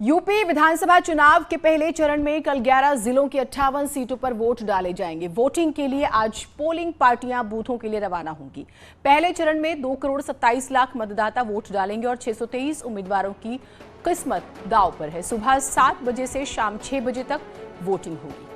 UP विधानसभा चुनाव के पहले चरण में कल 11 जिलों की 58 सीटों पर वोट डाले जाएंगे। वोटिंग के लिए आज पोलिंग पार्टियां बूथों के लिए रवाना होंगी। पहले चरण में 2,27,00,000 मतदाता वोट डालेंगे और 623 उम्मीदवारों की किस्मत दांव पर है। सुबह 7 बजे से शाम 6 बजे तक वोटिंग होगी।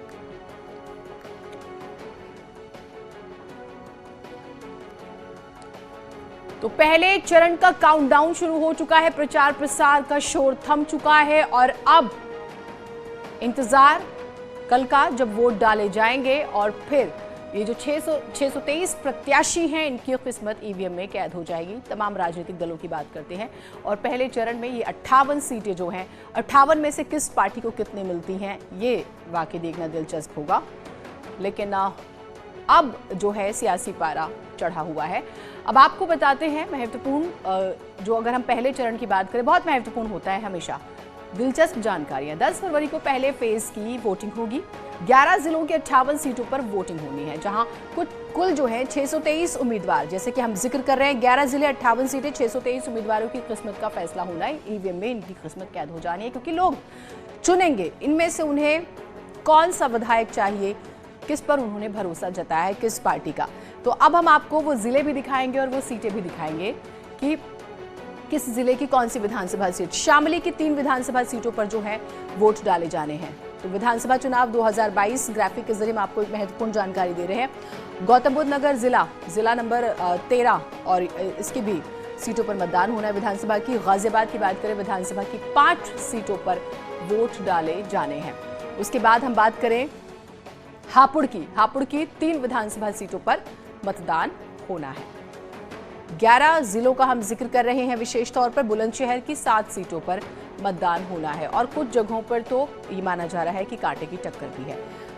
तो पहले चरण का काउंटडाउन शुरू हो चुका है, प्रचार प्रसार का शोर थम चुका है और अब इंतजार कल का जब वोट डाले जाएंगे और फिर ये जो 623 प्रत्याशी हैं इनकी किस्मत ईवीएम में कैद हो जाएगी। तमाम राजनीतिक दलों की बात करते हैं और पहले चरण में ये 58 सीटें जो हैं, 58 में से किस पार्टी को कितनी मिलती हैं ये वाकई देखना दिलचस्प होगा। लेकिन अब जो है सियासी पारा चढ़ा हुआ है। अब आपको बताते हैं महत्वपूर्ण, जो अगर हम पहले चरण की बात करें, बहुत महत्वपूर्ण होता है हमेशा दिलचस्प जानकारियां। 10 फरवरी को पहले फेज की वोटिंग होगी। 11 जिलों के 58 सीटों पर वोटिंग होनी है, जहां कुल जो है 623 उम्मीदवार, जैसे कि हम जिक्र कर रहे हैं 11 जिले 58 सीटें, 623 उम्मीदवारों की किस्मत का फैसला होना है। ईवीएम में इनकी किस्मत कैद हो जानी है क्योंकि लोग चुनेंगे इनमें से उन्हें कौन सा विधायक चाहिए, किस पर उन्होंने भरोसा जताया है, किस पार्टी का। तो अब हम आपको वो जिले भी दिखाएंगे और वो सीटें भी दिखाएंगे कि किस जिले की कौन सी विधानसभा सीट। शामली की 3 विधानसभा सीटों पर जो है वोट डाले जाने हैं। तो विधानसभा चुनाव 2022 ग्राफिक के जरिए हम आपको एक महत्वपूर्ण जानकारी दे रहे हैं। गौतम बुद्ध नगर जिला नंबर 13 और इसकी भी सीटों पर मतदान होना है विधानसभा की। गाजियाबाद की बात करें, विधानसभा की 5 सीटों पर वोट डाले जाने हैं। उसके बाद हम बात करें हापुड़ की 3 विधानसभा सीटों पर मतदान होना है। 11 जिलों का हम जिक्र कर रहे हैं विशेष तौर पर। बुलंदशहर की 7 सीटों पर मतदान होना है और कुछ जगहों पर तो ये माना जा रहा है कि कांटे की टक्कर भी है।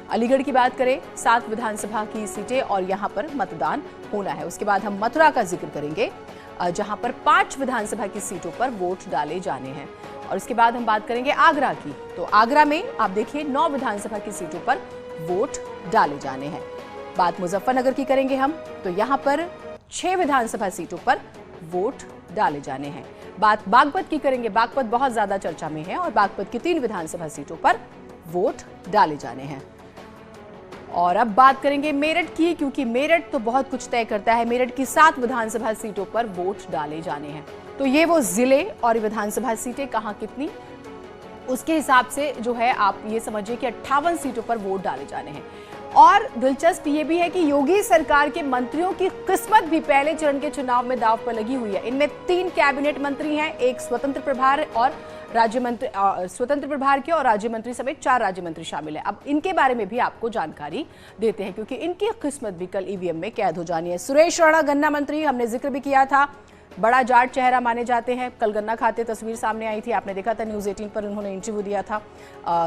अलीगढ़ की बात करें, 7 विधानसभा की सीटें और यहां पर मतदान होना है। उसके बाद हम मथुरा का जिक्र करेंगे, जहां पर 5 विधानसभा की सीटों पर वोट डाले जाने हैं। और इसके बाद हम बात करेंगे आगरा की। तो आगरा में आप देखिए 9 विधानसभा की सीटों पर वोट डाले जाने हैं। बात मुजफ्फरनगर की करेंगे हम, तो यहां पर 6 विधानसभा सीटों पर वोट डाले जाने हैं। बात बागपत की करेंगे, बागपत बहुत ज्यादा चर्चा में है और बागपत की 3 विधानसभा सीटों पर वोट डाले जाने हैं। और अब बात करेंगे मेरठ की, क्योंकि मेरठ तो बहुत कुछ तय करता है। मेरठ की 7 विधानसभा सीटों पर वोट डाले जाने हैं। तो ये वो जिले और विधानसभा सीटें कहां कितनी, उसके हिसाब से जो है आप ये समझिए कि 58 सीटों पर वोट डाले जाने हैं। और दिलचस्प ये भी है कि योगी सरकार के मंत्रियों की किस्मत भी पहले चरण के चुनाव में दांव पर लगी हुई है। इनमें 3 कैबिनेट मंत्री हैं, एक स्वतंत्र प्रभार और राज्य मंत्री, स्वतंत्र प्रभार के और राज्य मंत्री समेत 4 राज्य मंत्री शामिल हैं। अब इनके बारे में भी आपको जानकारी देते हैं क्योंकि इनकी किस्मत भी कल ईवीएम में कैद हो जानी है। सुरेश राणा गन्ना मंत्री, हमने जिक्र भी किया था, बड़ा जाट चेहरा माने जाते हैं। कल गन्ना खाते तस्वीर सामने आई थी, आपने देखा था न्यूज़ 18 पर उन्होंने इंटरव्यू दिया था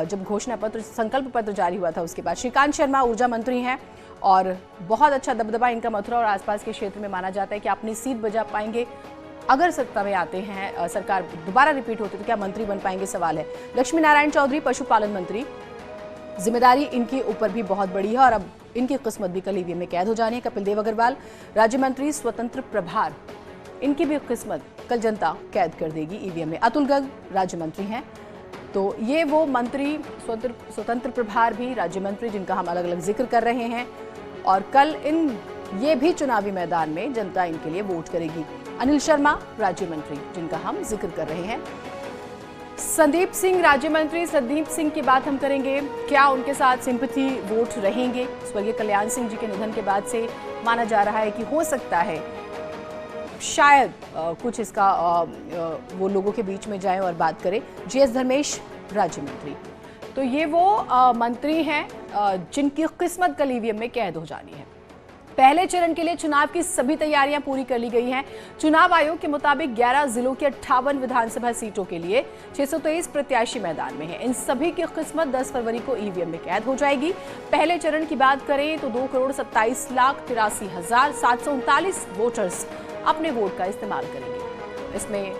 जब घोषणा पत्र, संकल्प पत्र जारी हुआ था उसके बाद। श्रीकांत शर्मा ऊर्जा मंत्री हैं और बहुत अच्छा दबदबा इनका मथुरा और आसपास के क्षेत्र में माना जाता है कि अपनी सीट बजा पाएंगे। अगर सत्ता में आते हैं, सरकार दोबारा रिपीट होती तो क्या मंत्री बन पाएंगे, सवाल है। लक्ष्मी नारायण चौधरी पशुपालन मंत्री, जिम्मेदारी इनके ऊपर भी बहुत बड़ी है और अब इनकी किस्मत भी कल ईवीएम में कैद हो जानी है। कपिल देव अग्रवाल राज्य मंत्री स्वतंत्र प्रभार, इनकी भी किस्मत कल जनता कैद कर देगी ईवीएम में। अतुल गर्ग राज्य मंत्री हैं। तो ये वो मंत्री, स्वतंत्र प्रभार भी राज्य मंत्री जिनका हम अलग अलग जिक्र कर रहे हैं और कल ये भी चुनावी मैदान में जनता इनके लिए वोट करेगी। अनिल शर्मा राज्य मंत्री जिनका हम जिक्र कर रहे हैं। संदीप सिंह राज्य मंत्री, संदीप सिंह की बात हम करेंगे, क्या उनके साथ सिंपैथी वोट रहेंगे। स्वर्गीय कल्याण सिंह जी के निधन के बाद से माना जा रहा है कि हो सकता है शायद कुछ इसका वो लोगों के बीच में जाए और बात करें। जीएस धर्मेश राज्य मंत्री, तो ये वो मंत्री हैं जिनकी किस्मत कल ईवीएम में कैद हो जानी है। पहले चरण के लिए चुनाव की सभी तैयारियां पूरी कर ली गई हैं। चुनाव आयोग के मुताबिक 11 जिलों की 58 विधानसभा सीटों के लिए 623 प्रत्याशी मैदान में हैं। इन सभी की किस्मत 10 फरवरी को ईवीएम में कैद हो जाएगी। पहले चरण की बात करें तो 2,27,83,739 वोटर्स अपने वोट का इस्तेमाल करेंगे। इसमें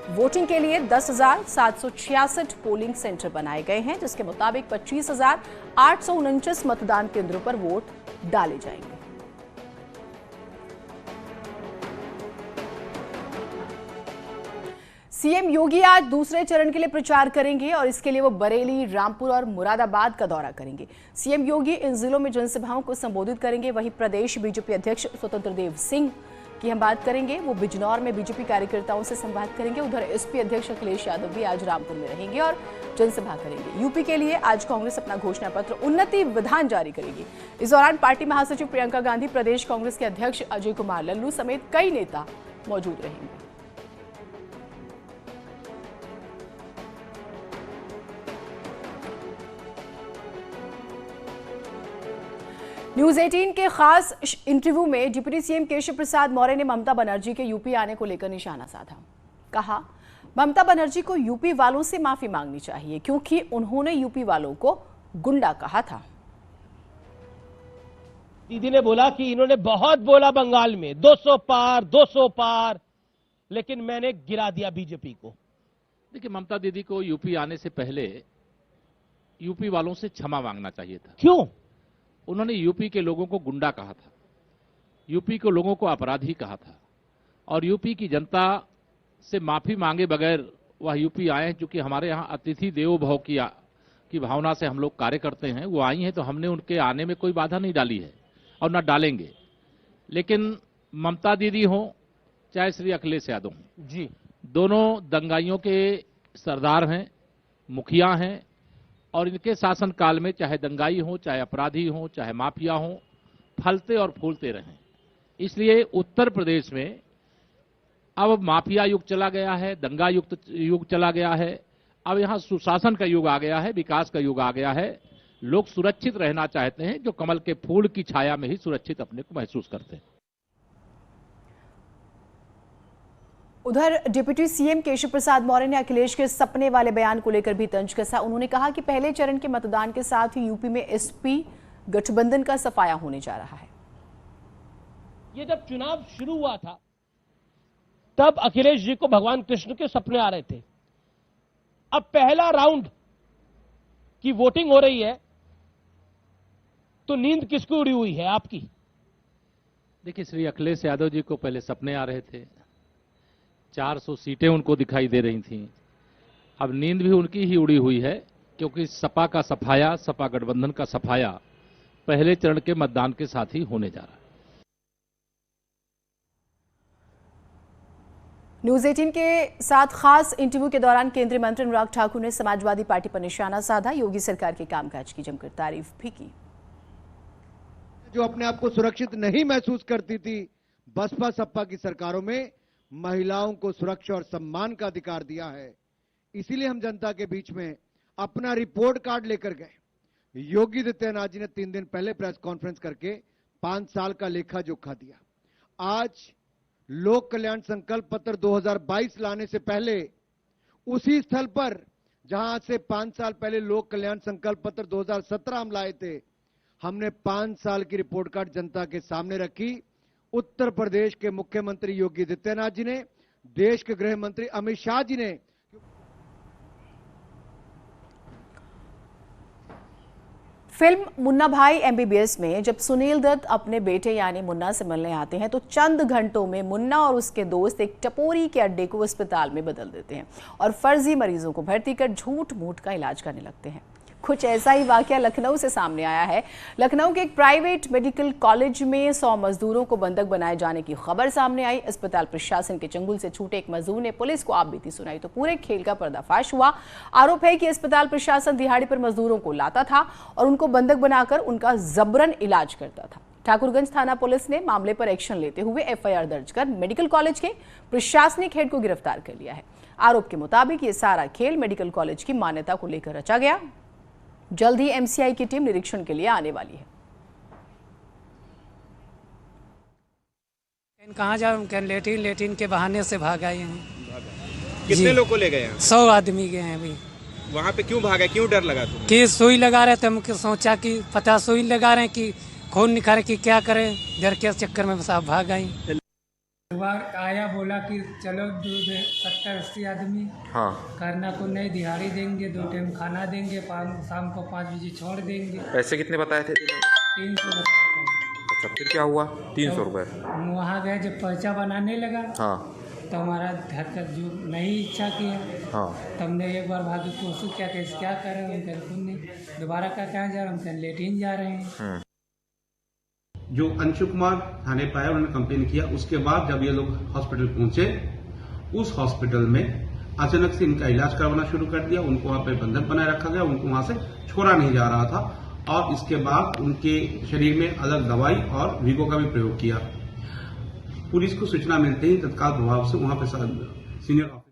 वोटिंग के लिए 10,766 पोलिंग सेंटर बनाए गए हैं, जिसके मुताबिक 25,849 मतदान केंद्रों पर वोट डाले जाएंगे। सीएम योगी आज दूसरे चरण के लिए प्रचार करेंगे और इसके लिए वो बरेली, रामपुर और मुरादाबाद का दौरा करेंगे। सीएम योगी इन जिलों में जनसभाओं को संबोधित करेंगे। वहीं प्रदेश बीजेपी अध्यक्ष स्वतंत्र देव सिंह की हम बात करेंगे, वो बिजनौर में बीजेपी कार्यकर्ताओं से संवाद करेंगे। उधर एसपी अध्यक्ष अखिलेश यादव भी आज रामपुर में रहेंगे और जनसभा करेंगे। यूपी के लिए आज कांग्रेस अपना घोषणा पत्र उन्नति विधान जारी करेगी। इस दौरान पार्टी महासचिव प्रियंका गांधी, प्रदेश कांग्रेस के अध्यक्ष अजय कुमार लल्लू समेत कई नेता मौजूद रहेंगे। न्यूज 18 के खास इंटरव्यू में डिप्टी सीएम केशव प्रसाद मौर्य ने ममता बनर्जी के यूपी आने को लेकर निशाना साधा। कहा, ममता बनर्जी को यूपी वालों से माफी मांगनी चाहिए क्योंकि उन्होंने यूपी वालों को गुंडा कहा था। दीदी ने बोला कि इन्होंने बहुत बोला बंगाल में 200 पार, लेकिन मैंने गिरा दिया बीजेपी को। देखिए, ममता दीदी को यूपी आने से पहले यूपी वालों से क्षमा मांगना चाहिए था। क्यों? उन्होंने यूपी के लोगों को गुंडा कहा था, यूपी के लोगों को अपराधी कहा था और यूपी की जनता से माफी मांगे बगैर वह यूपी आए हैं। क्योंकि हमारे यहाँ अतिथि देवो भव की भावना से हम लोग कार्य करते हैं। वो आई हैं तो हमने उनके आने में कोई बाधा नहीं डाली है और न डालेंगे। लेकिन ममता दीदी हो चाहे श्री अखिलेश यादव हो जी, दोनों दंगाइयों के सरदार हैं, मुखिया हैं और इनके शासनकाल में चाहे दंगाई हो, चाहे अपराधी हो, चाहे माफिया हो, फलते और फूलते रहे। इसलिए उत्तर प्रदेश में अब माफिया युग चला गया है, दंगा युग चला गया है। अब यहां सुशासन का युग आ गया है, विकास का युग आ गया है। लोग सुरक्षित रहना चाहते हैं, जो कमल के फूल की छाया में ही सुरक्षित अपने को महसूस करते हैं। उधर डिप्टी सीएम केशव प्रसाद मौर्य ने अखिलेश के सपने वाले बयान को लेकर भी तंज कसा। उन्होंने कहा कि पहले चरण के मतदान के साथ ही यूपी में एसपी गठबंधन का सफाया होने जा रहा है। ये जब चुनाव शुरू हुआ था तब अखिलेश जी को भगवान कृष्ण के सपने आ रहे थे। अब पहला राउंड की वोटिंग हो रही है तो नींद किसको उड़ी हुई है आपकी? देखिए, श्री अखिलेश यादव जी को पहले सपने आ रहे थे, 400 सीटें उनको दिखाई दे रही थीं। अब नींद भी उनकी ही उड़ी हुई है क्योंकि सपा का सफाया, सपा गठबंधन का सफाया पहले चरण के मतदान के साथ ही होने जा रहा है। न्यूज 18 के साथ खास इंटरव्यू के दौरान केंद्रीय मंत्री अनुराग ठाकुर ने समाजवादी पार्टी पर निशाना साधा। योगी सरकार के कामकाज की जमकर तारीफ भी की। जो अपने आप को सुरक्षित नहीं महसूस करती थी, बसपा सपा की सरकारों में महिलाओं को सुरक्षा और सम्मान का अधिकार दिया है। इसीलिए हम जनता के बीच में अपना रिपोर्ट कार्ड लेकर गए। योगी आदित्यनाथ जी ने 3 दिन पहले प्रेस कॉन्फ्रेंस करके 5 साल का लेखा जोखा दिया। आज लोक कल्याण संकल्प पत्र 2022 लाने से पहले उसी स्थल पर जहां से 5 साल पहले लोक कल्याण संकल्प पत्र 2017 हम लाए थे, हमने 5 साल की रिपोर्ट कार्ड जनता के सामने रखी। उत्तर प्रदेश के मुख्यमंत्री योगी आदित्यनाथ जी ने, देश के गृह मंत्री अमित शाह जी ने फिल्म मुन्ना भाई एमबीबीएस में जब सुनील दत्त अपने बेटे यानी मुन्ना से मिलने आते हैं तो चंद घंटों में मुन्ना और उसके दोस्त एक टपोरी के अड्डे को अस्पताल में बदल देते हैं और फर्जी मरीजों को भर्ती कर झूठ मूठ का इलाज करने लगते हैं। कुछ ऐसा ही वाकया लखनऊ से सामने आया है। लखनऊ के एक प्राइवेट मेडिकल कॉलेज में 100 मजदूरों को बंधक बनाए जाने की खबर सामने आई। अस्पताल प्रशासन के चंगुल से छूटे एक मजदूर ने पुलिस को आपबीती सुनाई तो पूरे खेल का पर्दाफाश हुआ। आरोप है कि अस्पताल प्रशासन दिहाड़ी पर मजदूरों को लाता था और उनको बंधक बनाकर उनका जबरन इलाज करता था। ठाकुरगंज थाना पुलिस ने मामले पर एक्शन लेते हुए एफआईआर दर्ज कर मेडिकल कॉलेज के प्रशासनिक हेड को गिरफ्तार कर लिया है। आरोप के मुताबिक ये सारा खेल मेडिकल कॉलेज की मान्यता को लेकर रचा गया। जल्द ही एमसीआई की टीम निरीक्षण के लिए आने वाली है। कहाँ जाऊँ, लेटिन के बहाने से भाग आए हैं। कितने लोग को ले गए हैं? 100 आदमी गए हैं अभी। वहाँ पे क्यों भागा, क्यों डर लगा तुम्हें? कि सुई लगा रहे थे, हम सोचा कि पता सुई लगा रहे हैं कि खून निकाले कि क्या करें, डर के चक्कर में साहब भाग आई। आया बोला कि चलो 70-80 आदमी, हाँ, करना को नहीं, दिहाड़ी देंगे, 2 टाइम खाना देंगे, शाम को 5 बजे छोड़ देंगे। पैसे कितने बताए थे? 300 बताया था। अच्छा, फिर क्या हुआ? 300 रुपए। वहाँ गए, जब पर्चा बनाने लगा, हाँ, तो हमारा हरकत जो नहीं इच्छा की है। हाँ। तो हमने एक बार भाग की कोशिश क्या कैसे क्या करें, हम कहीं खुद नहीं दोबारा का कहाँ जा रहे हैं, हम कहीं लेटिन जा रहे हैं। जो अंशु कुमार थाने पर आए, उन्होंने कंप्लेन किया। उसके बाद जब ये लोग हॉस्पिटल पहुंचे, उस हॉस्पिटल में अचानक से इनका इलाज करवाना शुरू कर दिया। उनको वहां पे बंधक बनाए रखा गया, उनको वहां से छोड़ा नहीं जा रहा था। और इसके बाद उनके शरीर में अलग दवाई और वीगो का भी प्रयोग किया। पुलिस को सूचना मिलते ही तत्काल प्रभाव से वहां पे सीनियर ऑफिसर